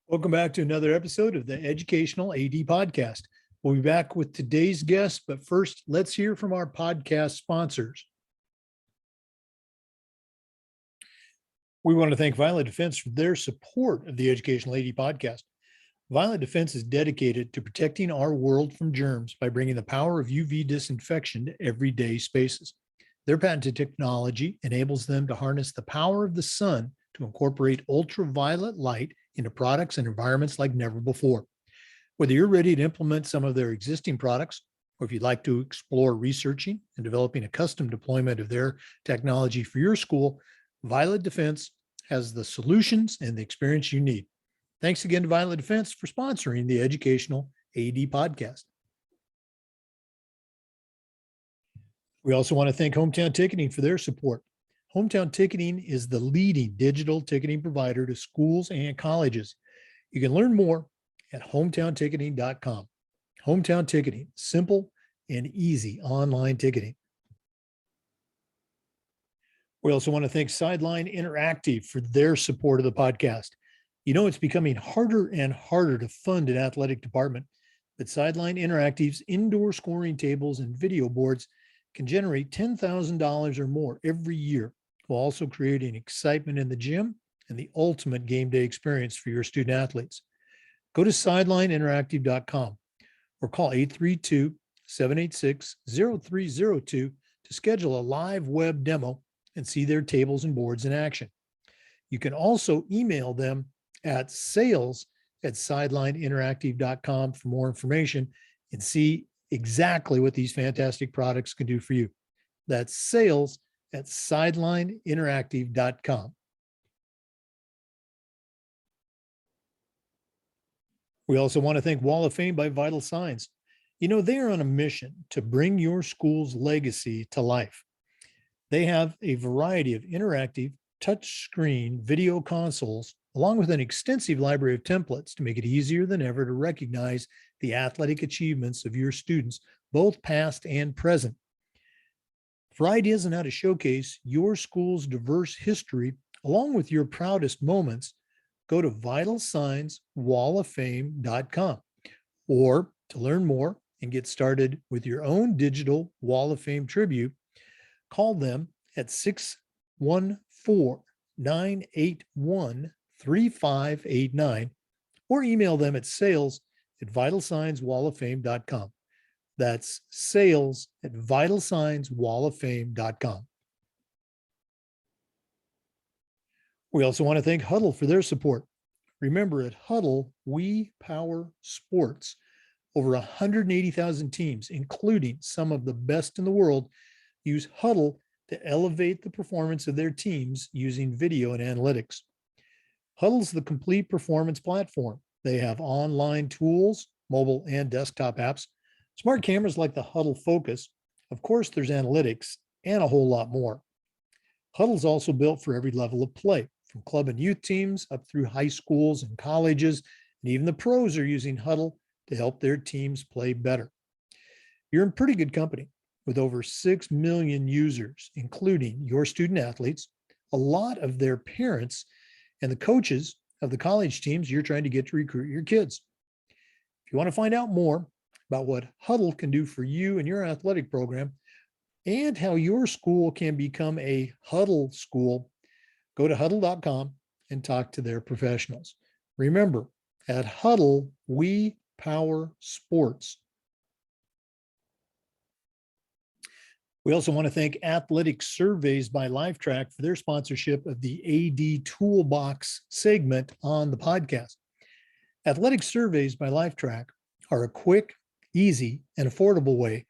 Welcome back to another episode of the Educational AD Podcast. We'll be back with today's guest, but first, let's hear from our podcast sponsors. We want to thank Violent Defense for their support of the Educational AD Podcast. Violent Defense is dedicated to protecting our world from germs by bringing the power of UV disinfection to everyday spaces. Their patented technology enables them to harness the power of the sun to incorporate ultraviolet light into products and environments like never before. Whether you're ready to implement some of their existing products, or if you'd like to explore researching and developing a custom deployment of their technology for your school, Violent Defense has the solutions and the experience you need. Thanks again to Violent Defense for sponsoring the Educational AD Podcast. We also want to thank Hometown Ticketing for their support. Hometown Ticketing is the leading digital ticketing provider to schools and colleges. You can learn more at hometownticketing.com. Hometown Ticketing, simple and easy online ticketing. We also want to thank Sideline Interactive for their support of the podcast. You know, it's becoming harder and harder to fund an athletic department, but Sideline Interactive's indoor scoring tables and video boards can generate $10,000 or more every year, while also creating excitement in the gym and the ultimate game day experience for your student athletes. Go to sidelineinteractive.com or call 832-786-0302 to schedule a live web demo and see their tables and boards in action. You can also email them at sales@sidelineinteractive.com for more information and see exactly what these fantastic products can do for you. That's sales@sidelineinteractive.com. We also want to thank Wall of Fame by Vital Signs. You know, they are on a mission to bring your school's legacy to life. They have a variety of interactive touchscreen video consoles, along with an extensive library of templates to make it easier than ever to recognize the athletic achievements of your students, both past and present. For ideas on how to showcase your school's diverse history, along with your proudest moments, go to vitalsignswalloffame.com. Or to learn more and get started with your own digital Wall of Fame tribute, call them at 614-981-3589 or email them at sales@vitalsignswalloffame.com. That's sales@vitalsignswalloffame.com. We also want to thank Huddle for their support. Remember, at Huddle, we power sports. Over 180,000 teams, including some of the best in the world, use Huddle to elevate the performance of their teams using video and analytics. Huddle's the complete performance platform. They have online tools, mobile and desktop apps, smart cameras like the Huddle Focus. Of course, there's analytics and a whole lot more. Huddle's also built for every level of play, from club and youth teams up through high schools and colleges, and even the pros are using Huddle to help their teams play better. You're in pretty good company with over 6 million users, including your student athletes, a lot of their parents, and the coaches of the college teams you're trying to get to recruit your kids. If you want to find out more about what Huddle can do for you and your athletic program and how your school can become a Huddle school, go to huddle.com and talk to their professionals. Remember, at Huddle, we power sports. We also want to thank Athletic Surveys by Lifetrack for their sponsorship of the AD Toolbox segment on the podcast. Athletic Surveys by Lifetrack are a quick, easy, and affordable way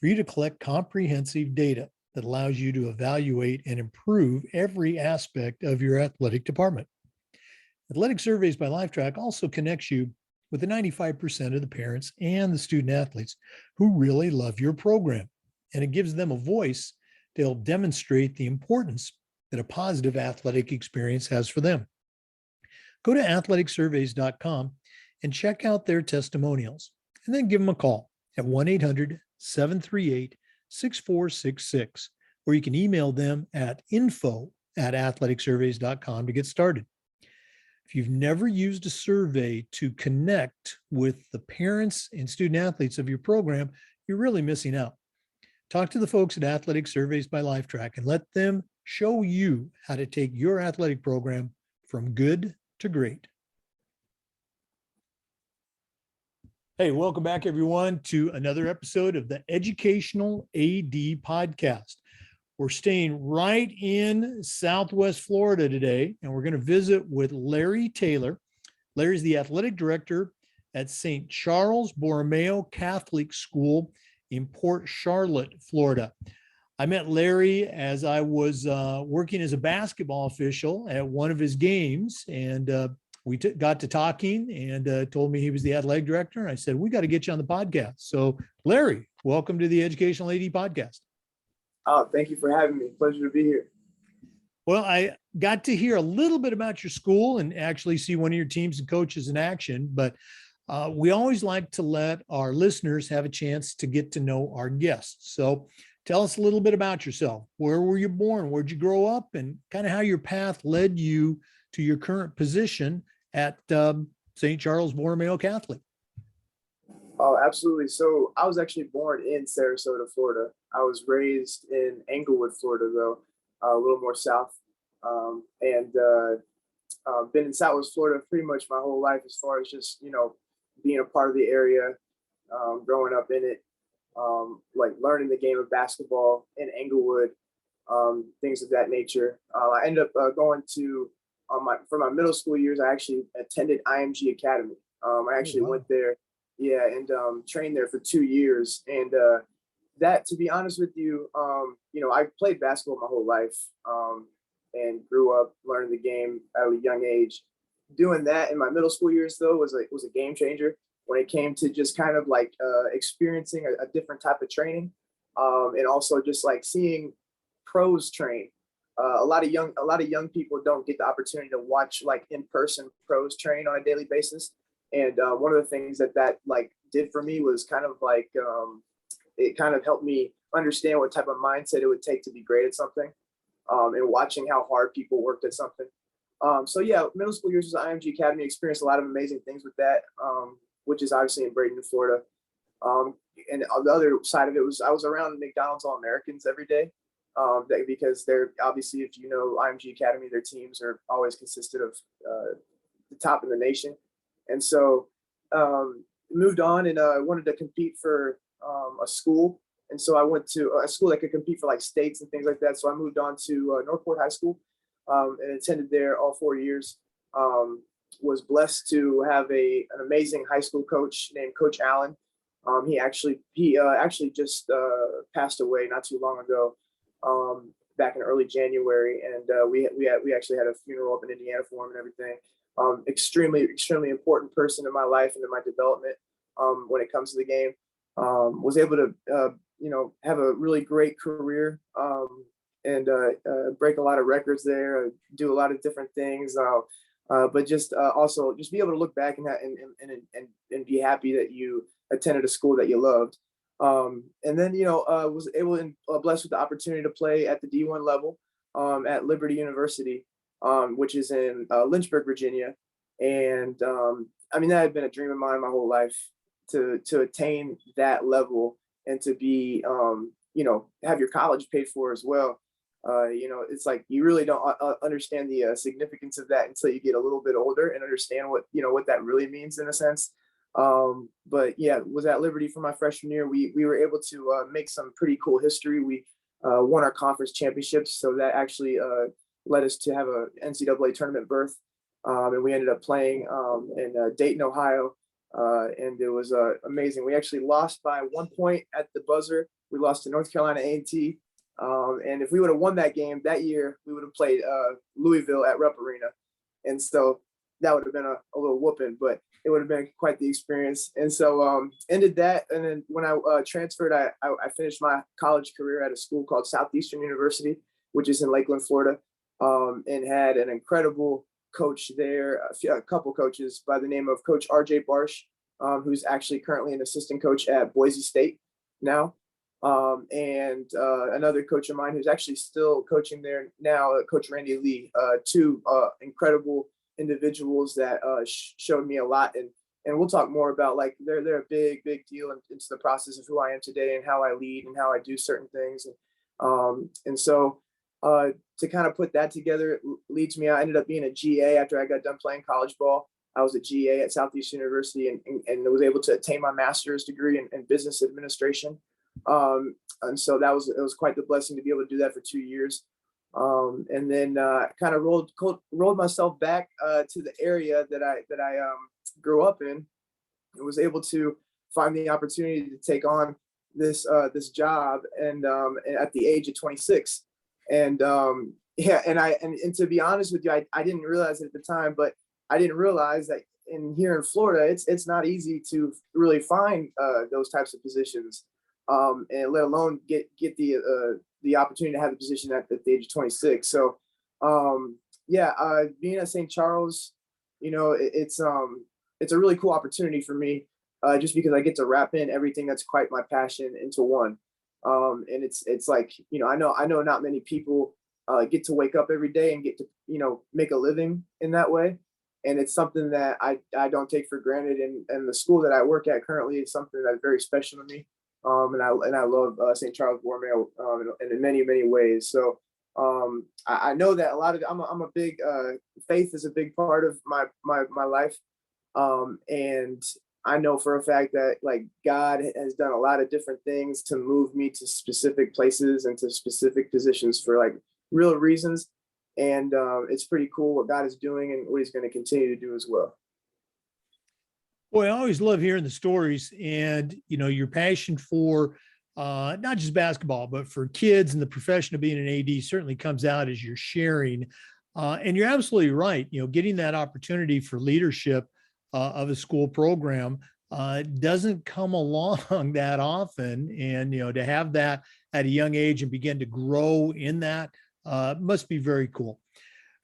for you to collect comprehensive data that allows you to evaluate and improve every aspect of your athletic department. Athletic Surveys by Lifetrack also connects you with the 95% of the parents and the student athletes who really love your program, and it gives them a voice to help demonstrate the importance that a positive athletic experience has for them. Go to athleticsurveys.com and check out their testimonials, and then give them a call at 1-800-738-6466, or you can email them at info@athleticsurveys.com to get started. If you've never used a survey to connect with the parents and student athletes of your program, you're really missing out. Talk to the folks at Athletic Surveys by Lifetrack and let them show you how to take your athletic program from good to great. Hey, welcome back, everyone, to another episode of the Educational AD Podcast. We're staying right in Southwest Florida today, and we're going to visit with Larry Taylor. Larry's the athletic director at St. Charles Borromeo Catholic School in Port Charlotte, Florida. I met Larry as I was working as a basketball official at one of his games, and we got to talking and told me he was the athletic director. I said, we got to get you on the podcast. So Larry, welcome to the Educational AD Podcast. Oh, thank you for having me. Pleasure to be here. Well, I got to hear a little bit about your school and actually see one of your teams and coaches in action, but we always like to let our listeners have a chance to get to know our guests. So tell us a little bit about yourself. Where were you born? Where'd you grow up? And kind of how your path led you to your current position at St. Charles Borromeo Catholic. Oh, absolutely. So I was actually born in Sarasota, Florida. I was raised in Englewood, Florida, though, a little more south, and been in Southwest Florida pretty much my whole life as far as just, being a part of the area, growing up in it, like learning the game of basketball in Englewood, things of that nature. I ended up going to, for my middle school years, I actually attended IMG Academy. I actually went there. Yeah, and trained there for 2 years. And that, to be honest with you, I played basketball my whole life and grew up learning the game at a young age. Doing that in my middle school years, though, was a game changer when it came to just kind of like experiencing a different type of training, and also just like seeing pros train. A lot of young people don't get the opportunity to watch like in-person pros train on a daily basis. And one of the things that like did for me was kind of like, it kind of helped me understand what type of mindset it would take to be great at something, and watching how hard people worked at something. So yeah, middle school years was IMG Academy, experienced a lot of amazing things with that, which is obviously in Bradenton, Florida. And on the other side of it was I was around McDonald's All-Americans every day, because they're obviously, if you know IMG Academy, their teams are always consisted of the top in the nation. And so moved on and wanted to compete for a school. And so I went to a school that could compete for like states and things like that. So I moved on to Northport High School and attended there all 4 years. Was blessed to have an amazing high school coach named Coach Allen. He actually just passed away not too long ago, back in early January. And we actually had a funeral up in Indiana for him and everything. Extremely important person in my life and in my development when it comes to the game. Was able to have a really great career and break a lot of records there, do a lot of different things, but just also just be able to look back and be happy that you attended a school that you loved. And then was able and blessed with the opportunity to play at the D1 level at Liberty University, which is in Lynchburg, Virginia. And that had been a dream of mine my whole life to attain that level and to be, have your college paid for as well. It's like you really don't understand the significance of that until you get a little bit older and understand what that really means in a sense. But yeah, was at Liberty for my freshman year. We were able to make some pretty cool history. We won our conference championships, so that actually led us to have a NCAA tournament berth, and we ended up playing in Dayton, Ohio, and it was amazing. We actually lost by 1 point at the buzzer. We lost to North Carolina A&T, and if we would have won that game that year, we would have played Louisville at Rupp Arena, and so that would have been a little whooping, but it would have been quite the experience. And so ended that, and then when I transferred, I finished my college career at a school called Southeastern University, which is in Lakeland, Florida, and had an incredible coach there, a couple coaches by the name of Coach R.J. Barsh, who's actually currently an assistant coach at Boise State now, and another coach of mine who's actually still coaching there now, Coach Randy Lee, two incredible individuals that showed me a lot, and we'll talk more about like they're a big deal into the process of who I am today and how I lead and how I do certain things. And so to kind of put that together leads me. I ended up being a GA after I got done playing college ball. I was a GA at Southeast University, and was able to attain my master's degree in business administration. And so it was quite the blessing to be able to do that for 2 years. And then kind of rolled myself back to the area that I grew up in, and was able to find the opportunity to take on this job, and at the age of 26. And yeah, and to be honest with you, I didn't realize it at the time, but I didn't realize that here in Florida, it's not easy to really find those types of positions, and let alone get the opportunity to have the position at the age of 26. So yeah, being at St. Charles, it's a really cool opportunity for me, just because I get to wrap in everything that's quite my passion into one. And it's like, I know not many people get to wake up every day and get to make a living in that way. And it's something that I don't take for granted. And the school that I work at currently is something that's very special to me. And I love St. Charles Borromeo, and in many ways. So I know that a lot of I'm a big faith is a big part of my life, and I know for a fact that like God has done a lot of different things to move me to specific places and to specific positions for like real reasons. And it's pretty cool what God is doing and what He's going to continue to do as well. Boy, I always love hearing the stories, and your passion for not just basketball, but for kids and the profession of being an AD certainly comes out as you're sharing. And you're absolutely right. Getting that opportunity for leadership of a school program doesn't come along that often, and to have that at a young age and begin to grow in that must be very cool.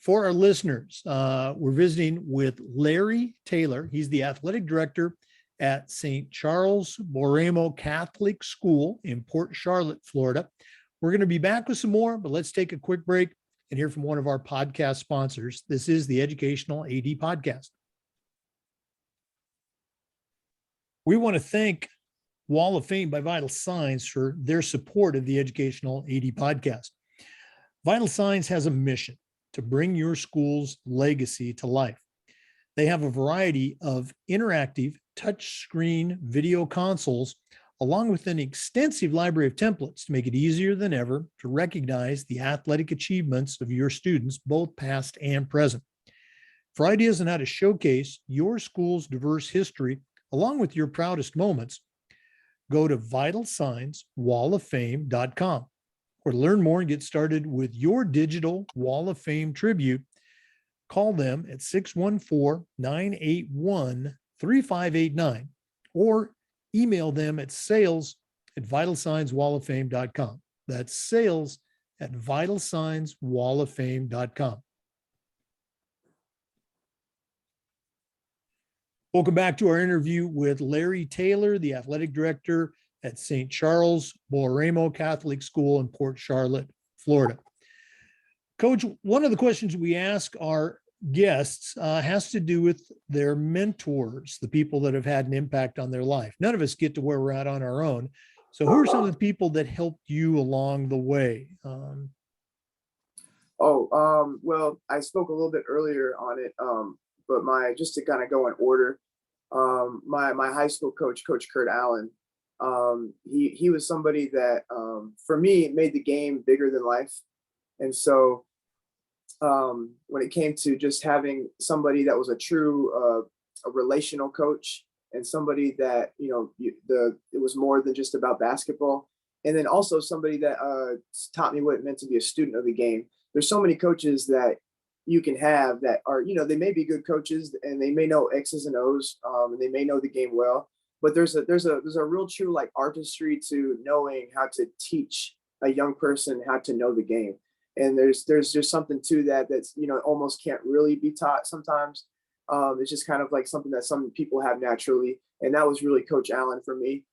For our listeners, we're visiting with Larry Taylor. He's the athletic director at St. Charles Borromeo Catholic School in Port Charlotte, Florida. We're going to be back with some more, but let's take a quick break and hear from one of our podcast sponsors. This is the Educational AD Podcast. We want to thank Wall of Fame by Vital Signs for their support of the Educational AD Podcast. Vital Signs has a mission to bring your school's legacy to life. They have a variety of interactive touchscreen video consoles, along with an extensive library of templates to make it easier than ever to recognize the athletic achievements of your students, both past and present. For ideas on how to showcase your school's diverse history, along with your proudest moments, go to vitalsignswalloffame.com. Or to learn more and get started with your digital Wall of Fame tribute, call them at 614-981-3589 or email them at sales@vitalsignswalloffame.com. That's sales@vitalsignswalloffame.com. Welcome back to our interview with Larry Taylor, the athletic director at St. Charles Borromeo Catholic School in Port Charlotte, Florida. Coach, one of the questions we ask our guests has to do with their mentors, the people that have had an impact on their life. None of us get to where we're at on our own. So who are some of the people that helped you along the way? Well, I spoke a little bit earlier on it, but just to kind of go in order, my high school coach, Coach Kurt Allen, he was somebody that, for me, made the game bigger than life. And so when it came to just having somebody that was a true a relational coach, and somebody that, it was more than just about basketball. And then also somebody that taught me what it meant to be a student of the game. There's so many coaches that you can have that are, they may be good coaches and they may know X's and O's, and they may know the game well. But there's a real true like artistry to knowing how to teach a young person how to know the game. And there's just something to that's almost can't really be taught sometimes. It's just kind of like something that some people have naturally, and that was really Coach Allen for me,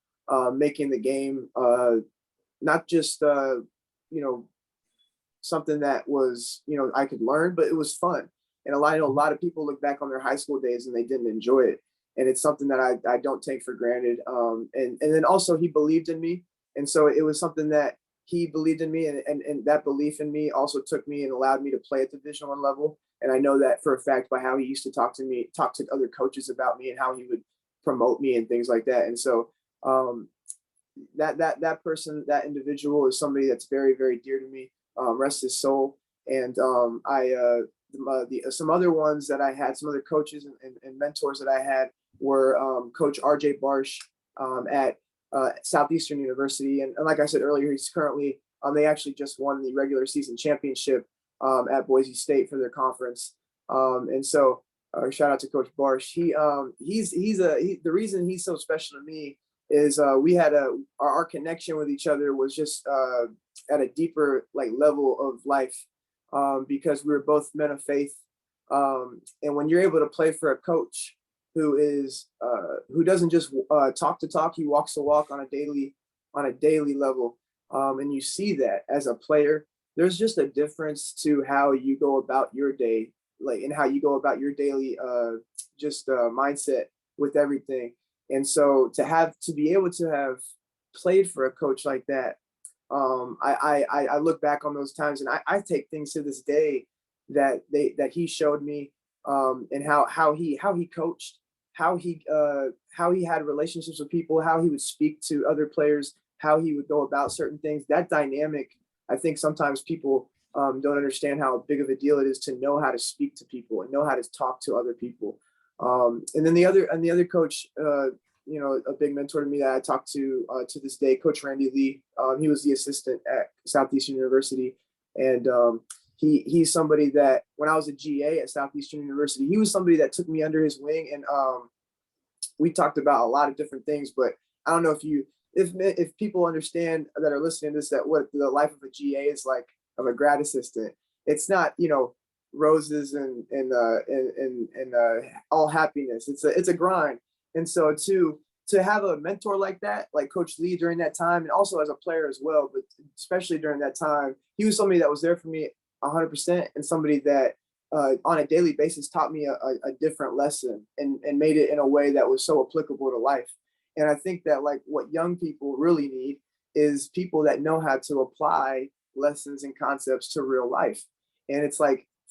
making the game not just something that was I could learn, but it was fun. And I know a lot of people look back on their high school days and they didn't enjoy it. And it's something that I don't take for granted. And then also he believed in me. And so it was something that he believed in me, and that belief in me also took me and allowed me to play at the Division I level. And I know that for a fact by how he used to talk to other coaches about me and how he would promote me and things like that. And so that person, that individual is somebody that's very, very dear to me. Rest his soul. And some other ones that I had, some other coaches and mentors that I had were Coach RJ Barsh at Southeastern University. And like I said earlier, he's currently, they actually just won the regular season championship at Boise State for their conference. And so shout out to Coach Barsh. The reason he's so special to me is we had our connection with each other was just at a deeper level of life, because we were both men of faith. And when you're able to play for a coach who doesn't just talk the talk, he walks the walk on a daily level, and you see that as a player, there's just a difference to how you go about your day, and how you go about your daily mindset with everything. And so to be able to have played for a coach like that, I look back on those times and I take things to this day that he showed me, and how he coached, how he had relationships with people, how he would speak to other players, how he would go about certain things. That dynamic, I think sometimes people don't understand how big of a deal it is to know how to speak to people and know how to talk to other people. And then the other coach, a big mentor to me that I talk to this day, Coach Randy Lee. He was the assistant at Southeastern University, and he's somebody that when I was a GA at Southeastern University, he was somebody that took me under his wing, and we talked about a lot of different things. But I don't know if people understand that are listening to this, that what the life of a GA is like, of a grad assistant. It's not roses and all happiness. It's a grind. And so to have a mentor like that, like Coach Lee during that time, and also as a player as well, but especially during that time, he was somebody that was there for me 100%, and somebody that on a daily basis taught me a different lesson and made it in a way that was so applicable to life. And I think that what young people really need is people that know how to apply lessons and concepts to real life. And it's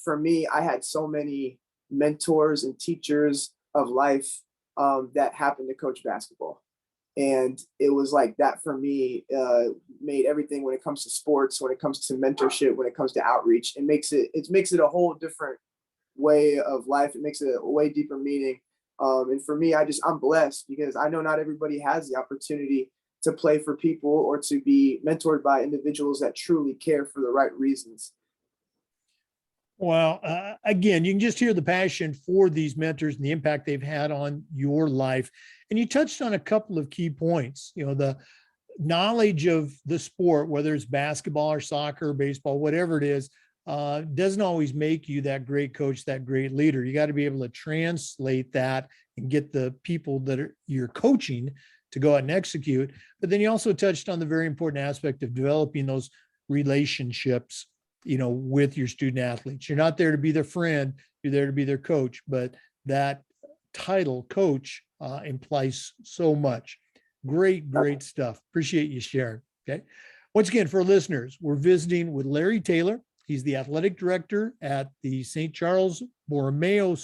for me, I had so many mentors and teachers of life that happened to coach basketball. And it was that for me, made everything when it comes to sports, when it comes to mentorship, when it comes to outreach, it makes it a whole different way of life. It makes it a way deeper meaning. And for me, I'm blessed because I know not everybody has the opportunity to play for people or to be mentored by individuals that truly care for the right reasons. Well, again, you can just hear the passion for these mentors and the impact they've had on your life. And you touched on a couple of key points. The knowledge of the sport, whether it's basketball or soccer, or baseball, whatever it is, doesn't always make you that great coach, that great leader. You got to be able to translate that and get the people that you're coaching to go out and execute. But then you also touched on the very important aspect of developing those relationships, with your student athletes. You're not there to be their friend, you're there to be their coach, but that title coach implies so much. Great stuff. Appreciate you sharing. Okay. Once again, for listeners, we're visiting with Larry Taylor. He's the athletic director at the St. Charles Borromeo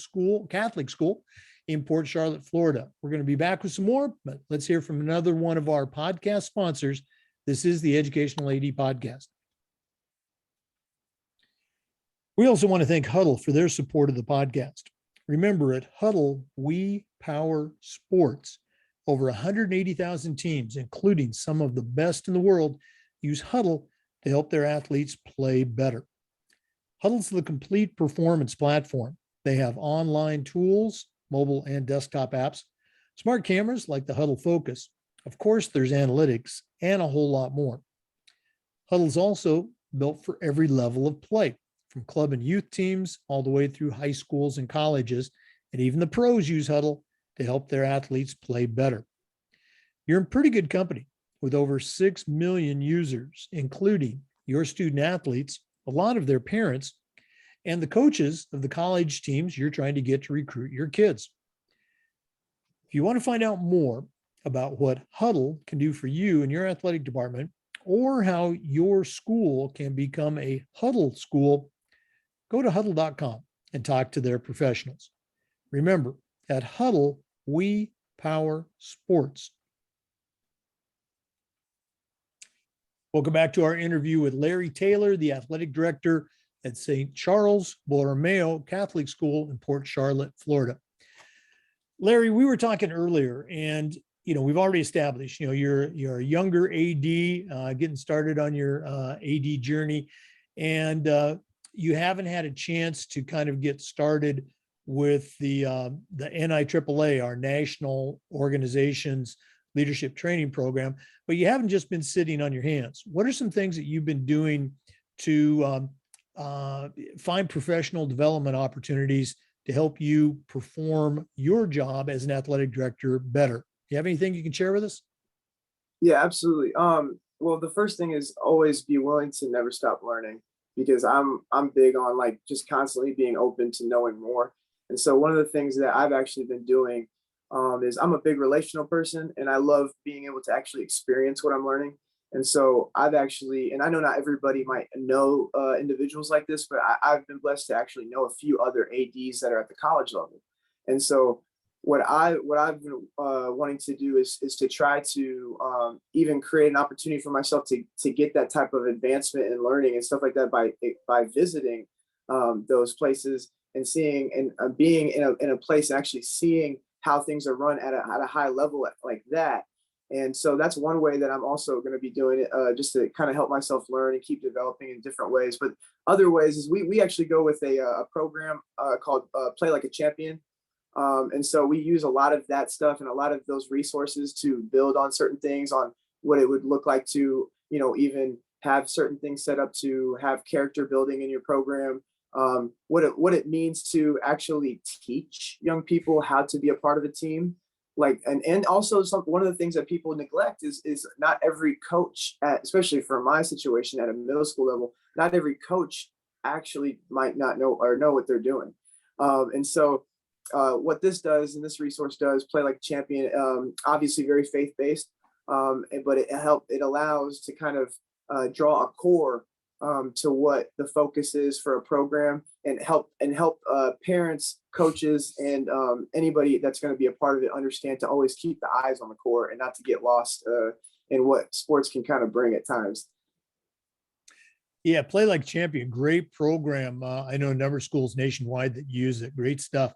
Catholic School in Port Charlotte, Florida. We're going to be back with some more, but let's hear from another one of our podcast sponsors. This is the Educational AD Podcast. We also want to thank Huddle for their support of the podcast. Remember, at Huddle, we power sports. Over 180,000 teams, including some of the best in the world, use Huddle to help their athletes play better. Huddle's the complete performance platform. They have online tools, mobile and desktop apps, smart cameras like the Huddle Focus. Of course, there's analytics and a whole lot more. Huddle's also built for every level of play, from club and youth teams all the way through high schools and colleges, and even the pros use Huddle to help their athletes play better. You're in pretty good company with over 6 million users, including your student athletes, a lot of their parents, and the coaches of the college teams you're trying to get to recruit your kids. If you want to find out more about what Huddle can do for you in your athletic department, or how your school can become a Huddle school, go to huddle.com and talk to their professionals. Remember, at Huddle, we power sports. Welcome back to our interview with Larry Taylor, the athletic director at St. Charles Borromeo Catholic School in Port Charlotte, Florida. Larry, we were talking earlier, and we've already established, you're a younger AD, getting started on your AD journey, and you haven't had a chance to kind of get started with the NIAAA, our national organization's leadership training program, but you haven't just been sitting on your hands. What are some things that you've been doing to find professional development opportunities to help you perform your job as an athletic director better? You have anything you can share with us? Yeah, absolutely. Well, the first thing is always be willing to never stop learning, because I'm big on like just constantly being open to knowing more. And so one of the things that I've actually been doing is I'm a big relational person, and I love being able to actually experience what I'm learning. And so I've actually, and I know not everybody might know individuals like this, but I've been blessed to actually know a few other ADs that are at the college level. And so what I've been wanting to do is to try to even create an opportunity for myself to get that type of advancement in learning and stuff like that by visiting those places and seeing and being in a place and actually seeing how things are run at a high level like that. And so that's one way that I'm also going to be doing it, just to kind of help myself learn and keep developing in different ways. But other ways is we actually go with a program called Play Like a Champion. And so we use a lot of that stuff and a lot of those resources to build on certain things, on what it would look like to, even have certain things set up to have character building in your program, what it means to actually teach young people how to be a part of a team. And also one of the things that people neglect is not every coach, especially for my situation at a middle school level, not every coach actually might not know what they're doing. And so what this does, and this resource does, Play Like a Champion, obviously very faith-based, but it allows to kind of draw a core to what the focus is for a program, and help parents, coaches, and anybody that's going to be a part of it understand to always keep the eyes on the core and not to get lost in what sports can kind of bring at times. Yeah, Play Like Champion, great program. I know a number of schools nationwide that use it. Great stuff.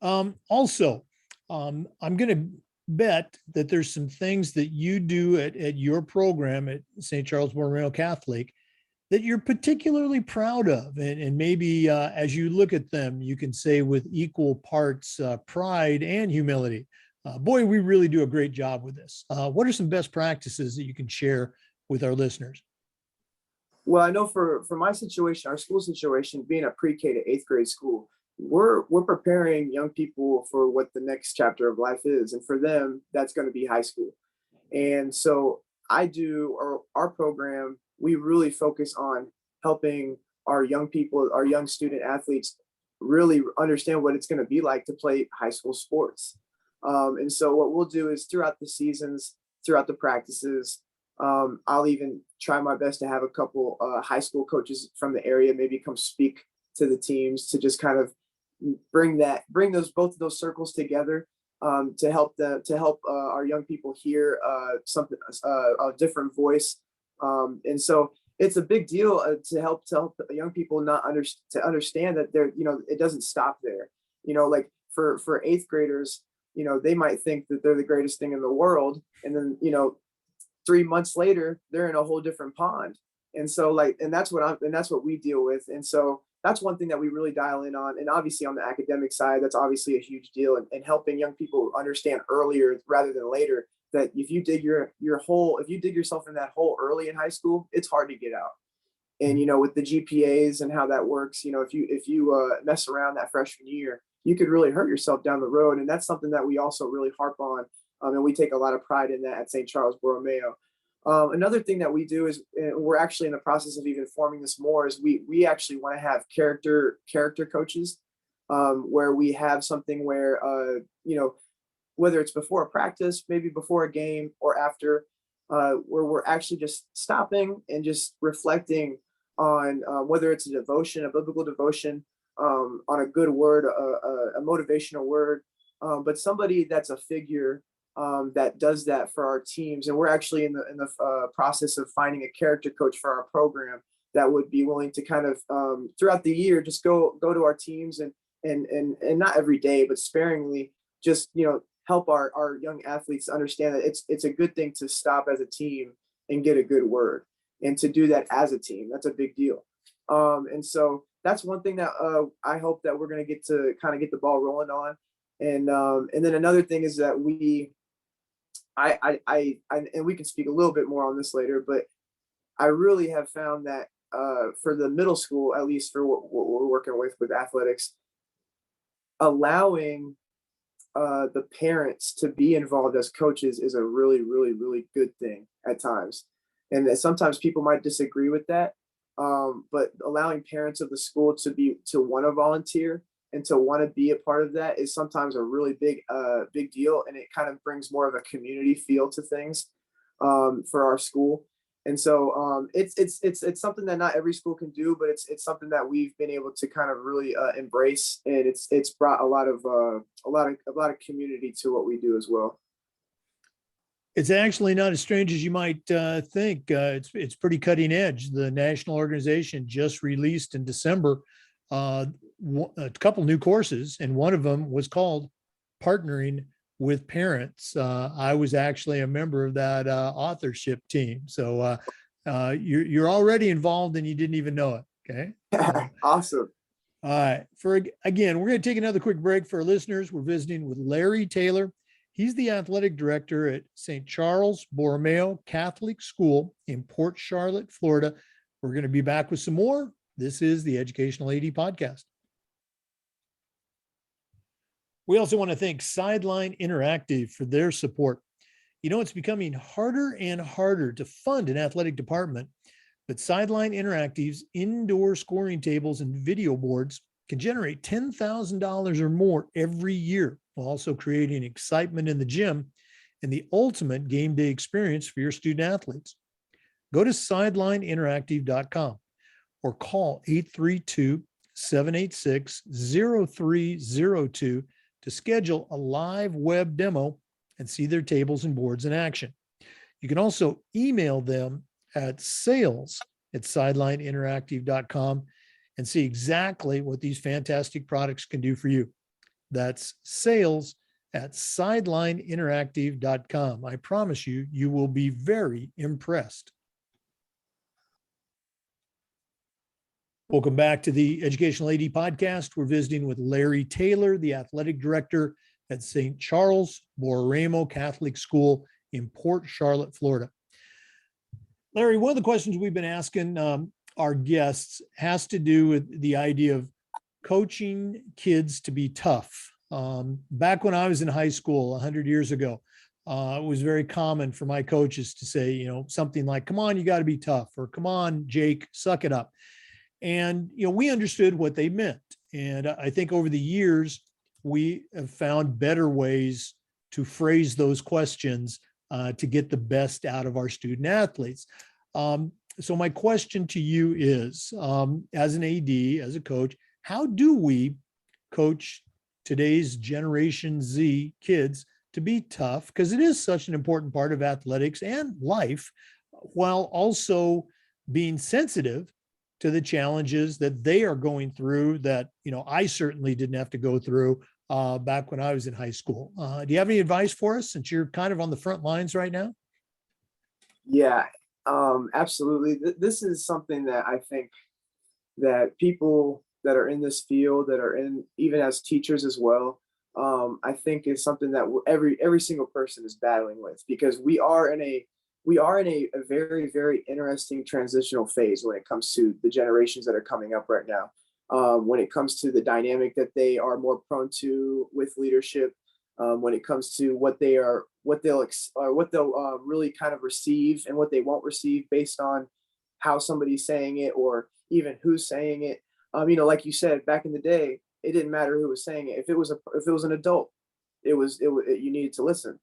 Also, I'm going to bet that there's some things that you do at your program at St. Charles Borromeo Catholic that you're particularly proud of. And maybe as you look at them, you can say with equal parts pride and humility, boy, we really do a great job with this. What are some best practices that you can share with our listeners? Well, I know for my situation, our school situation, being a pre-K to 8th grade school, we're preparing young people for what the next chapter of life is. And for them, that's going to be high school. And so our program, we really focus on helping our young people, our young student athletes, really understand what it's going to be like to play high school sports. And so what we'll do is throughout the seasons, throughout the practices, I'll even try my best to have a couple high school coaches from the area maybe come speak to the teams, to just kind of bring both of those circles together, to help our young people hear a different voice. And so it's a big deal to help young people to understand that it doesn't stop there. Like for 8th graders, they might think that they're the greatest thing in the world, and then 3 months later they're in a whole different pond. And so that's what we deal with. And so that's one thing that we really dial in on. And obviously on the academic side, that's obviously a huge deal, and helping young people understand earlier rather than later that if you dig yourself in that hole early in high school, it's hard to get out. And with the GPAs and how that works, if you mess around that freshman year, you could really hurt yourself down the road. And that's something that we also really harp on, and we take a lot of pride in that at St. Charles Borromeo. Another thing that we do is we're actually in the process of even forming this more is we actually want to have character coaches, where we have something where whether it's before a practice, maybe before a game or after, where we're actually just stopping and just reflecting on whether it's a devotion, a biblical devotion, on a good word, a motivational word, but somebody that's a figure that does that for our teams. And we're actually in the process of finding a character coach for our program that would be willing to kind of throughout the year just go to our teams and not every day, but sparingly, just help our young athletes understand that it's a good thing to stop as a team and get a good word, and to do that as a team. That's a big deal. And so that's one thing that I hope that we're going to get to kind of get the ball rolling on. And then another thing is that and we can speak a little bit more on this later, but I really have found that for the middle school, at least for what we're working with athletics, allowing the parents to be involved as coaches is a really, really, really good thing at times. And that sometimes people might disagree with that. But allowing parents of the school to want to volunteer and to want to be a part of that is sometimes a really big deal. And it kind of brings more of a community feel to things for our school. And so it's something that not every school can do, but it's something that we've been able to kind of really embrace, and it's brought a lot of community to what we do as well. It's actually not as strange as you might think. It's pretty cutting edge. The national organization just released in December a couple new courses, and one of them was called Partnering with Parents. I was actually a member of that authorship team. So you're already involved and you didn't even know it. Okay. Awesome. All right. Again, we're going to take another quick break for our listeners. We're visiting with Larry Taylor. He's the athletic director at St. Charles Borromeo Catholic School in Port Charlotte, Florida. We're going to be back with some more. This is the Educational AD Podcast. We also want to thank Sideline Interactive for their support. It's becoming harder and harder to fund an athletic department, but Sideline Interactive's indoor scoring tables and video boards can generate $10,000 or more every year, while also creating excitement in the gym and the ultimate game day experience for your student athletes. Go to sidelineinteractive.com or call 832-786-0302 to schedule a live web demo and see their tables and boards in action. You can also email them at sales@sidelineinteractive.com and see exactly what these fantastic products can do for you. That's sales@sidelineinteractive.com. I promise you, you will be very impressed. Welcome back to the Educational AD Podcast. We're visiting with Larry Taylor, the athletic director at St. Charles Borromeo Catholic School in Port Charlotte, Florida. Larry, one of the questions we've been asking our guests has to do with the idea of coaching kids to be tough. Back when I was in high school 100 years ago, it was very common for my coaches to say, something like, "Come on, you got to be tough," or "Come on, Jake, suck it up." And, we understood what they meant. And I think over the years, we have found better ways to phrase those questions to get the best out of our student athletes. So my question to you is, as an AD, as a coach, how do we coach today's Generation Z kids to be tough? Because it is such an important part of athletics and life, while also being sensitive to the challenges that they are going through that, I certainly didn't have to go through back when I was in high school. Do you have any advice for us, since you're kind of on the front lines right now? Yeah, absolutely. This is something that I think that people that are in this field, that are in, even as teachers as well, I think is something that every single person is battling with, because we are in a very, very interesting transitional phase when it comes to the generations that are coming up right now. When it comes to the dynamic that they are more prone to with leadership, when it comes to what they'll really kind of receive and what they won't receive based on how somebody's saying it or even who's saying it. Like you said, back in the day, it didn't matter who was saying it. If it was an adult, you needed to listen.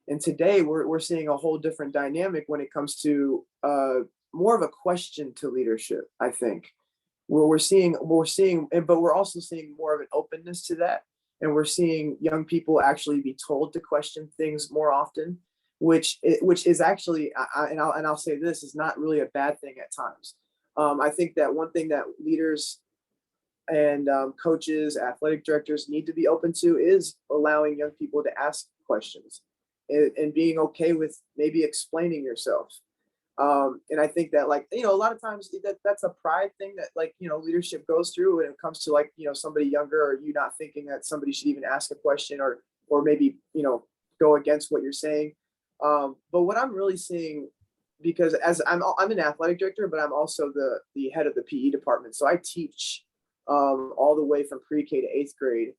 And today we're seeing a whole different dynamic when it comes to more of a question to leadership, I think. Where but we're also seeing more of an openness to that. And we're seeing young people actually be told to question things more often, which is actually, I'll say this, is not really a bad thing at times. I think that one thing that leaders and coaches, athletic directors need to be open to is allowing young people to ask questions and being okay with maybe explaining yourself. And I think that, like, a lot of times that's a pride thing that, like, leadership goes through when it comes to, like, somebody younger, or you not thinking that somebody should even ask a question, or maybe, go against what you're saying. But what I'm really seeing, because as I'm an athletic director, but I'm also the head of the PE department. So I teach all the way from pre-K to 8th grade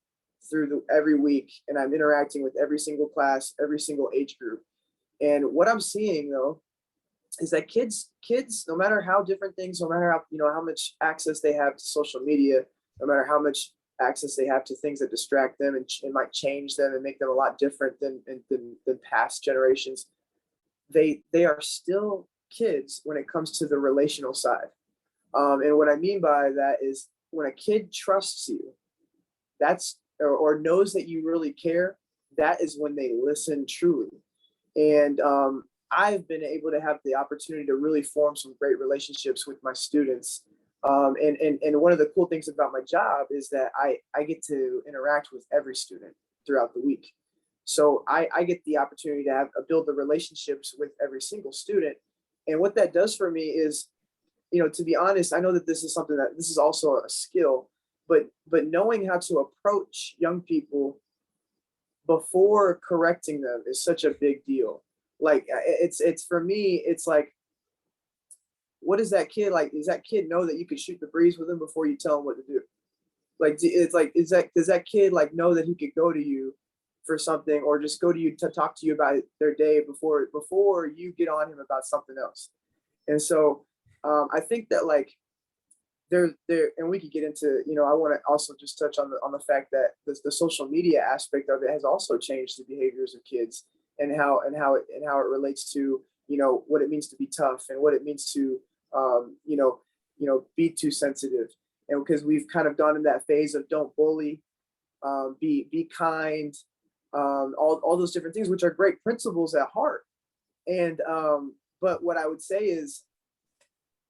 through every week. And I'm interacting with every single class, every single age group. And what I'm seeing, though, is that kids, no matter how different things, no matter how much access they have to social media, no matter how much access they have to things that distract them and might change them and make them a lot different than past generations, they are still kids when it comes to the relational side. And what I mean by that is, when a kid trusts you, or knows that you really care, that is when they listen truly. And I've been able to have the opportunity to really form some great relationships with my students. And one of the cool things about my job is that I get to interact with every student throughout the week. So I get the opportunity to build the relationships with every single student. And what that does for me is, to be honest, I know that this is also a skill, but knowing how to approach young people before correcting them is such a big deal. Like, it's for me, it's like, what is that kid like? Does that kid know that you could shoot the breeze with him before you tell him what to do? Like, it's like, does that kid, like, know that he could go to you for something, or just go to you to talk to you about their day before you get on him about something else? And so I think that, like, there, and we could get into, I want to also just touch on the fact that the social media aspect of it has also changed the behaviors of kids, and how it relates to, what it means to be tough, and what it means to be too sensitive. And because we've kind of gone in that phase of don't bully, be kind, all those different things, which are great principles at heart. And but what I would say is,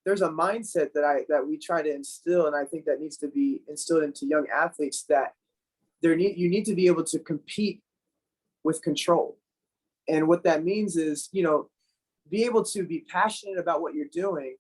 there's a mindset that we try to instill, and I think that needs to be instilled into young athletes, that you need to be able to compete with control. And what that means is, be able to be passionate about what you're doing,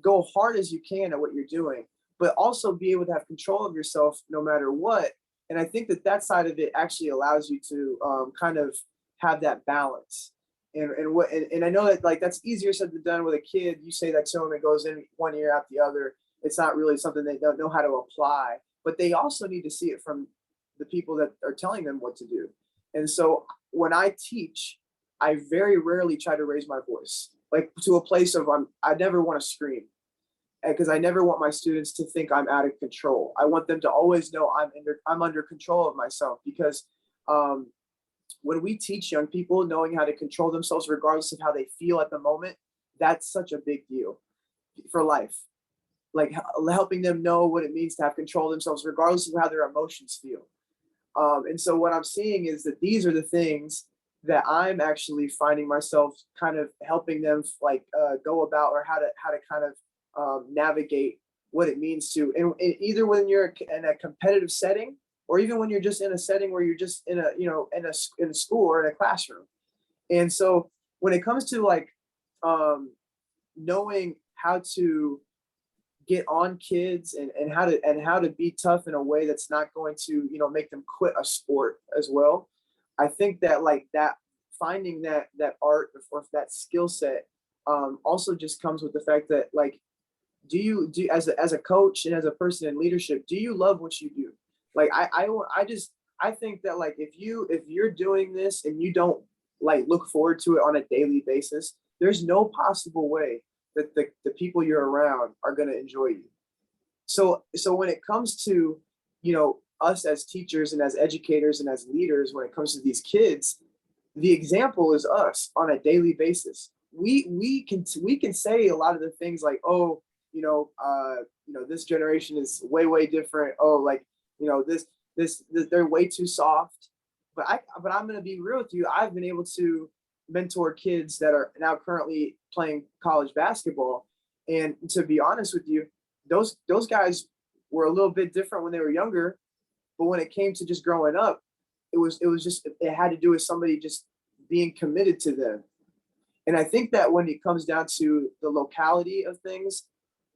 go hard as you can at what you're doing, but also be able to have control of yourself no matter what. And I think that side of it actually allows you to kind of have that balance. And I know that, like, that's easier said than done with a kid. You say that to them, it goes in one ear out the other. It's not really something they don't know how to apply, but they also need to see it from the people that are telling them what to do. And so when I teach, I very rarely try to raise my voice, like, to a place of I never want to scream, because I never want my students to think I'm out of control. I want them to always know I'm under control of myself, because when we teach young people knowing how to control themselves regardless of how they feel at the moment, that's such a big deal for life. Like, helping them know what it means to have control of themselves regardless of how their emotions feel. And so what I'm seeing is that these are the things that I'm actually finding myself kind of helping them, like, go about, or how to kind of navigate what it means to, and either when you're in a competitive setting, or even when you're just in a setting where you're just in a school or in a classroom. And so when it comes to, like, knowing how to get on kids, and how to be tough in a way that's not going to, make them quit a sport as well. I think that, like, that finding that art or that skill set also just comes with the fact that, like, do you as a coach and as a person in leadership, do you love what you do? Like, I I think that like if you're doing this and you don't like look forward to it on a daily basis, there's no possible way that the people you're around are going to enjoy you. So when it comes to, us as teachers and as educators and as leaders, when it comes to these kids, the example is us on a daily basis. We can say a lot of the things like, oh, this generation is way different. Oh, like, this they're way too soft. But I'm going to be real with you. I've been able to mentor kids that are now currently playing college basketball, and to be honest with you, those guys were a little bit different when they were younger, but when it came to just growing up, it had to do with somebody just being committed to them. And I think that when it comes down to the locality of things,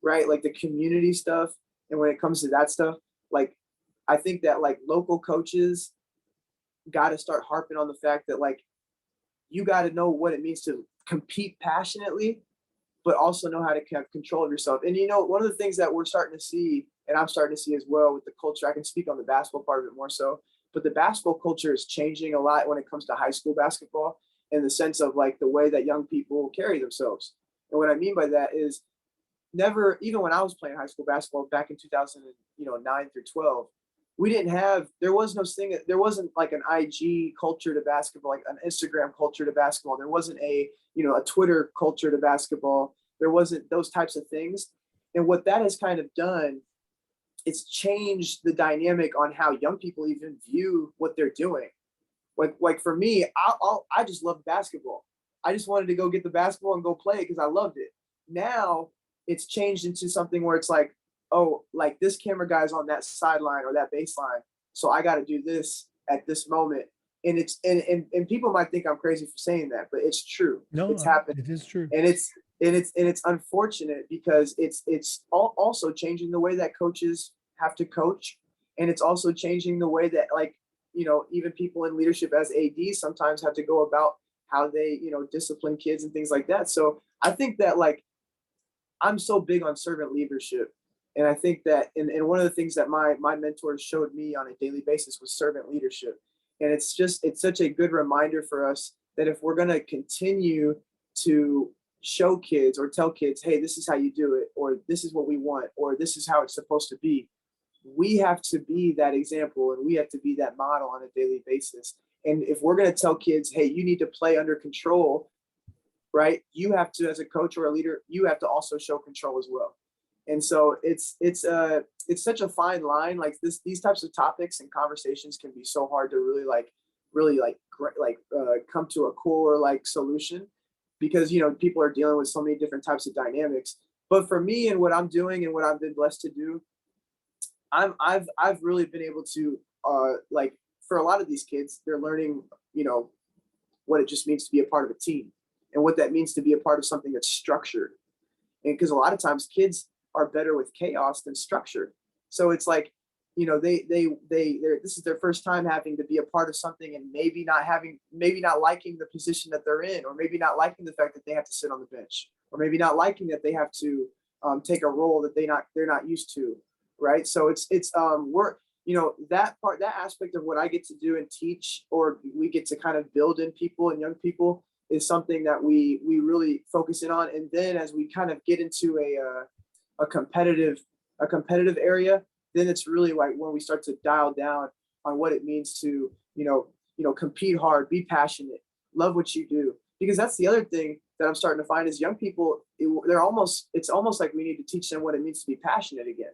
right, like the community stuff, and when it comes to that stuff, like I think that like local coaches got to start harping on the fact that like you got to know what it means to compete passionately, but also know how to have control of yourself. And one of the things that we're starting to see, and I'm starting to see as well with the culture, I can speak on the basketball part of it more so, but the basketball culture is changing a lot when it comes to high school basketball, in the sense of like the way that young people carry themselves. And what I mean by that is, never, even when I was playing high school basketball back in 2009 through 12, there wasn't like an IG culture to basketball, like an Instagram culture to basketball. There wasn't a Twitter culture to basketball. There wasn't those types of things. And what that has kind of done, it's changed the dynamic on how young people even view what they're doing. Like for me, I just loved basketball. I just wanted to go get the basketball and go play it because I loved it. Now it's changed into something where it's like, oh, like this camera guy's on that sideline or that baseline, so I got to do this at this moment. And it's and people might think I'm crazy for saying that, but it's true. No, it's happened. it is true. And it's unfortunate because it's also changing the way that coaches have to coach, and it's also changing the way that like even people in leadership as ADs sometimes have to go about how they discipline kids and things like that. So I think that like I'm so big on servant leadership. And I think that, and one of the things that my mentors showed me on a daily basis was servant leadership. And it's such a good reminder for us that if we're going to continue to show kids or tell kids, hey, this is how you do it, or this is what we want, or this is how it's supposed to be, we have to be that example and we have to be that model on a daily basis. And if we're going to tell kids, hey, you need to play under control, right? You have to, as a coach or a leader, you have to also show control as well. And so it's such a fine line. Like these types of topics and conversations can be so hard to really come to a core like solution, because people are dealing with so many different types of dynamics. But for me and what I'm doing and what I've been blessed to do, I've really been able to like for a lot of these kids, they're learning what it just means to be a part of a team and what that means to be a part of something that's structured. And because a lot of times kids are better with chaos than structure. So it's like, this is their first time having to be a part of something, and maybe not liking the position that they're in, or maybe not liking the fact that they have to sit on the bench, or maybe not liking that they have to take a role that they're not used to. Right. So that aspect of what I get to do and teach, or we get to kind of build in people and young people, is something that we really focus in on. And then as we kind of get into a competitive area, then it's really like when we start to dial down on what it means to, compete hard, be passionate, love what you do. Because that's the other thing that I'm starting to find is young people, it's almost like we need to teach them what it means to be passionate again.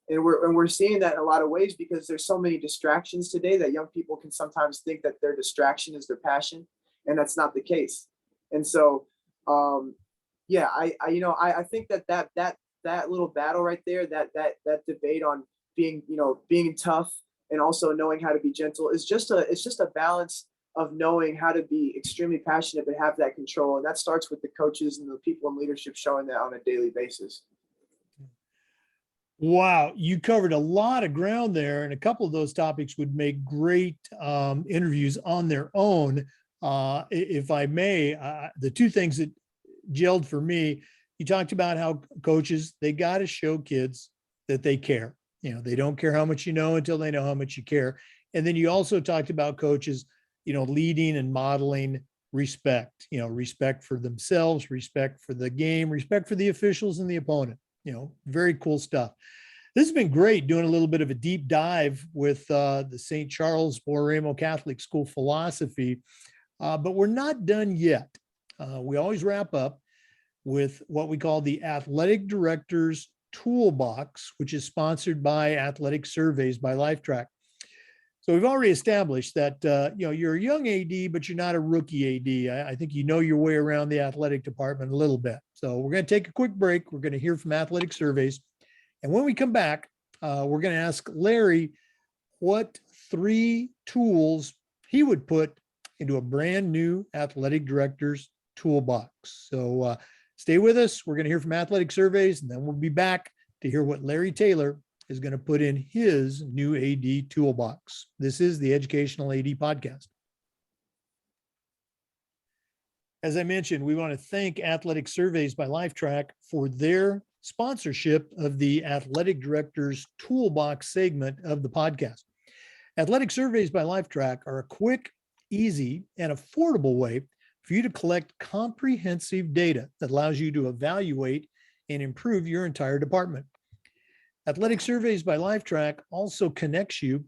And we're seeing that in a lot of ways, because there's so many distractions today that young people can sometimes think that their distraction is their passion, and that's not the case. And so, I think that little battle right there, that debate on being tough and also knowing how to be gentle it's just a balance of knowing how to be extremely passionate but have that control. And that starts with the coaches and the people in leadership showing that on a daily basis. Wow, you covered a lot of ground there, and a couple of those topics would make great interviews on their own. If I may, the two things that gelled for me, you talked about how coaches, they got to show kids that they care. They don't care how much you know until they know how much you care. And then you also talked about coaches, leading and modeling respect, respect for themselves, respect for the game, respect for the officials and the opponent, very cool stuff. This has been great doing a little bit of a deep dive with the St. Charles Borromeo Catholic School philosophy, but we're not done yet. We always wrap up with what we call the Athletic Director's Toolbox, which is sponsored by Athletic Surveys by Lifetrack. So we've already established that you're a young AD, but you're not a rookie AD. I think you know your way around the athletic department a little bit. So we're going to take a quick break. We're going to hear from Athletic Surveys. And when we come back, we're going to ask Larry what 3 tools he would put into a brand new athletic director's toolbox. So stay with us. We're going to hear from Athletic Surveys, and then we'll be back to hear what Larry Taylor is going to put in his new AD toolbox. This is the Educational AD Podcast. As I mentioned, we want to thank Athletic Surveys by Lifetrack for their sponsorship of the Athletic Director's Toolbox segment of the podcast. Athletic Surveys by Lifetrack are a quick, easy, and affordable way for you to collect comprehensive data that allows you to evaluate and improve your entire department. Athletic Surveys by Lifetrack also connects you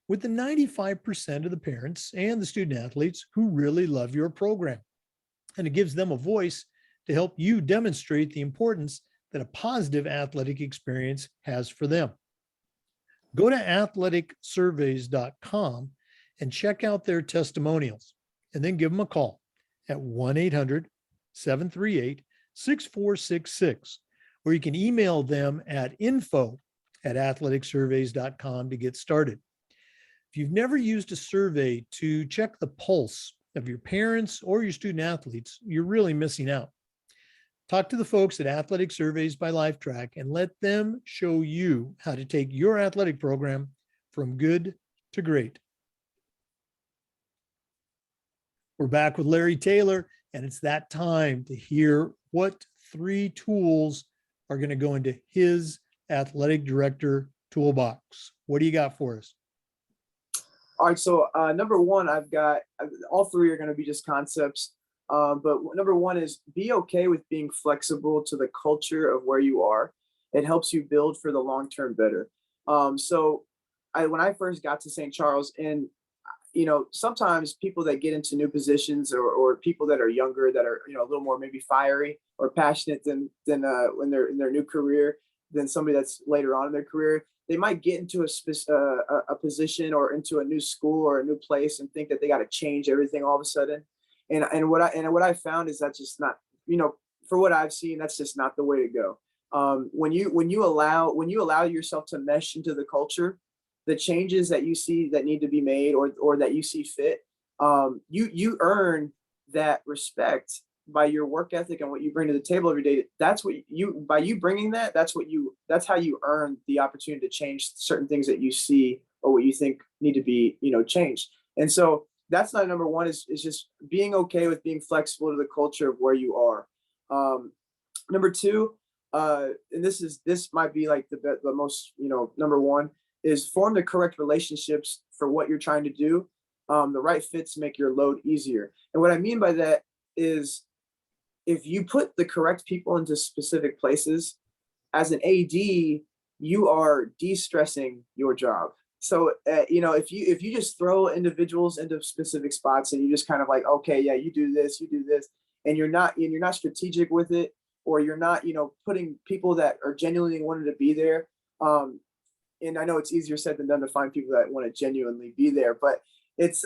with the 95% of the parents and the student athletes who really love your program. And it gives them a voice to help you demonstrate the importance that a positive athletic experience has for them. Go to athleticsurveys.com and check out their testimonials, and then give them a call at 1-800-738-6466, or you can email them at info@athleticsurveys.com to get started. If you've never used a survey to check the pulse of your parents or your student athletes, you're really missing out. Talk to the folks at Athletic Surveys by Lifetrack and let them show you how to take your athletic program from good to great. We're back with Larry Taylor, and it's that time to hear what 3 tools are going to go into his athletic director toolbox. What do you got for us? All right, so number one, I've got all 3 are going to be just concepts. But number one is be okay with being flexible to the culture of where you are. It helps you build for the long term better. So when I first got to St. Charles, and sometimes people that get into new positions or people that are younger that are a little more maybe fiery or passionate than when they're in their new career than somebody that's later on in their career, they might get into a position or into a new school or a new place and think that they got to change everything all of a sudden. And what I found is that's just not, for what I've seen, that's just not the way to go. When you allow yourself to mesh into the culture, the changes that you see that need to be made or that you see fit, you earn that respect by your work ethic and what you bring to the table every day. That's what by you bringing that, that's how you earn the opportunity to change certain things that you see or what you think need to be, changed. And so that's not number one, is just being okay with being flexible to the culture of where you are. Number 2, and this might be like the most, number one, is form the correct relationships for what you're trying to do. The right fits make your load easier. And what I mean by that is if you put the correct people into specific places, as an AD, you are de-stressing your job. So, if you just throw individuals into specific spots and you just kind of like, okay, yeah, you do this, and you're not strategic with it, or you're not, putting people that are genuinely wanting to be there. And I know it's easier said than done to find people that want to genuinely be there, but it's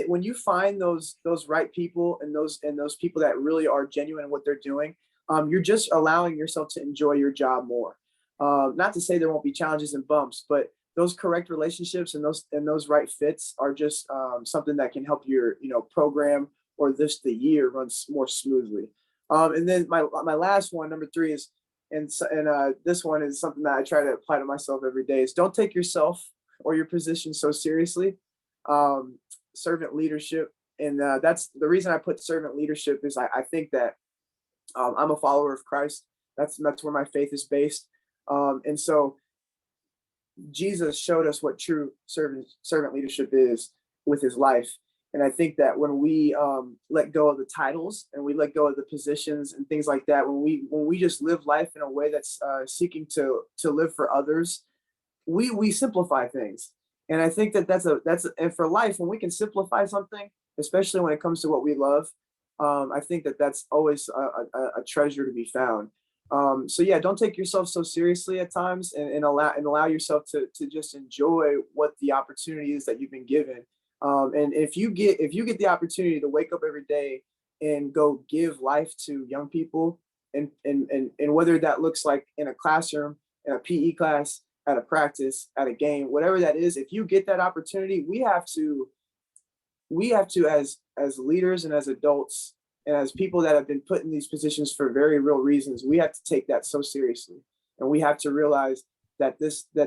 when you find those right people and those people that really are genuine in what they're doing, you're just allowing yourself to enjoy your job more. Not to say there won't be challenges and bumps, but those correct relationships and those right fits are just something that can help your program or the year runs more smoothly. And then my last one, number 3, is and this one is something that I try to apply to myself every day, is don't take yourself or your position so seriously. Servant leadership, and that's the reason I put servant leadership is I think that I'm a follower of Christ. That's where my faith is based. And so Jesus showed us what true servant leadership is with his life. And I think that when we let go of the titles and we let go of the positions and things like that, when we just live life in a way that's seeking to live for others, we simplify things. And I think that and for life, when we can simplify something, especially when it comes to what we love, I think that that's always a treasure to be found. So yeah, don't take yourself so seriously at times, and allow yourself to just enjoy what the opportunity is that you've been given. And if you get the opportunity to wake up every day and go give life to young people, and whether that looks like in a classroom, in a PE class, at a practice, at a game, whatever that is, if you get that opportunity, we have to as leaders and as adults and as people that have been put in these positions for very real reasons, we have to take that so seriously. And we have to realize that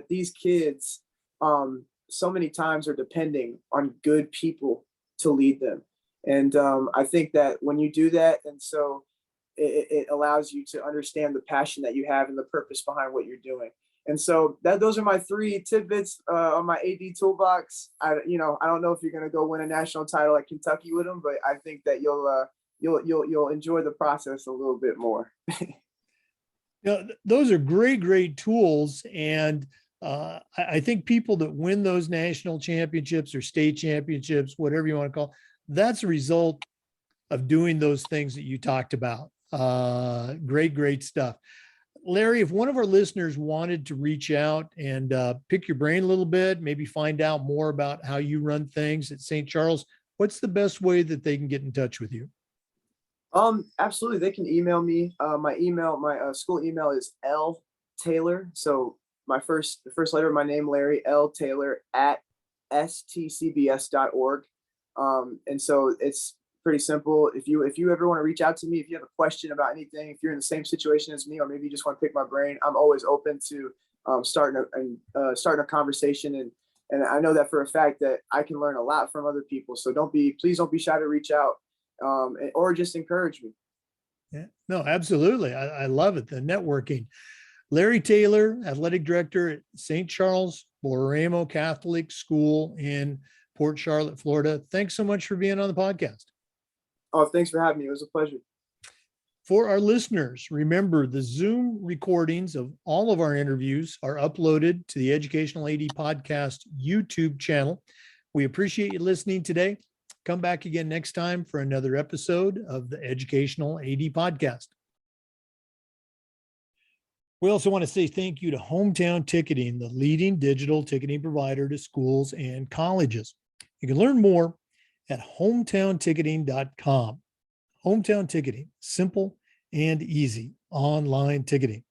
these kids so many times are depending on good people to lead them. And I think that when you do that, and so it allows you to understand the passion that you have and the purpose behind what you're doing. And so those are my 3 tidbits on my AD toolbox. I don't know if you're going to go win a national title at Kentucky with them, but I think that you'll enjoy the process a little bit more. Those are great tools. And I think people that win those national championships or state championships, whatever you want to call, that's a result of doing those things that you talked about. Great stuff. Larry, if one of our listeners wanted to reach out and pick your brain a little bit, maybe find out more about how you run things at St. Charles, what's the best way that they can get in touch with you? Absolutely. They can email me. My school email is L Taylor. So the first letter of my name, Larry, L Taylor at stcbs.org. And so it's pretty simple. If you ever want to reach out to me, if you have a question about anything, if you're in the same situation as me, or maybe you just want to pick my brain, I'm always open to starting a conversation. And I know that for a fact that I can learn a lot from other people. So please don't be shy to reach out or just encourage me. Yeah, no, absolutely. I love it. The networking. Larry Taylor, athletic director at St. Charles Borromeo Catholic School in Port Charlotte, Florida. Thanks so much for being on the podcast. Oh, thanks for having me. It was a pleasure. For our listeners, remember the Zoom recordings of all of our interviews are uploaded to the Educational AD Podcast YouTube channel. We appreciate you listening today. Come back again next time for another episode of the Educational AD Podcast. We also want to say thank you to Hometown Ticketing, the leading digital ticketing provider to schools and colleges. You can learn more at hometownticketing.com. Hometown Ticketing, simple and easy online ticketing.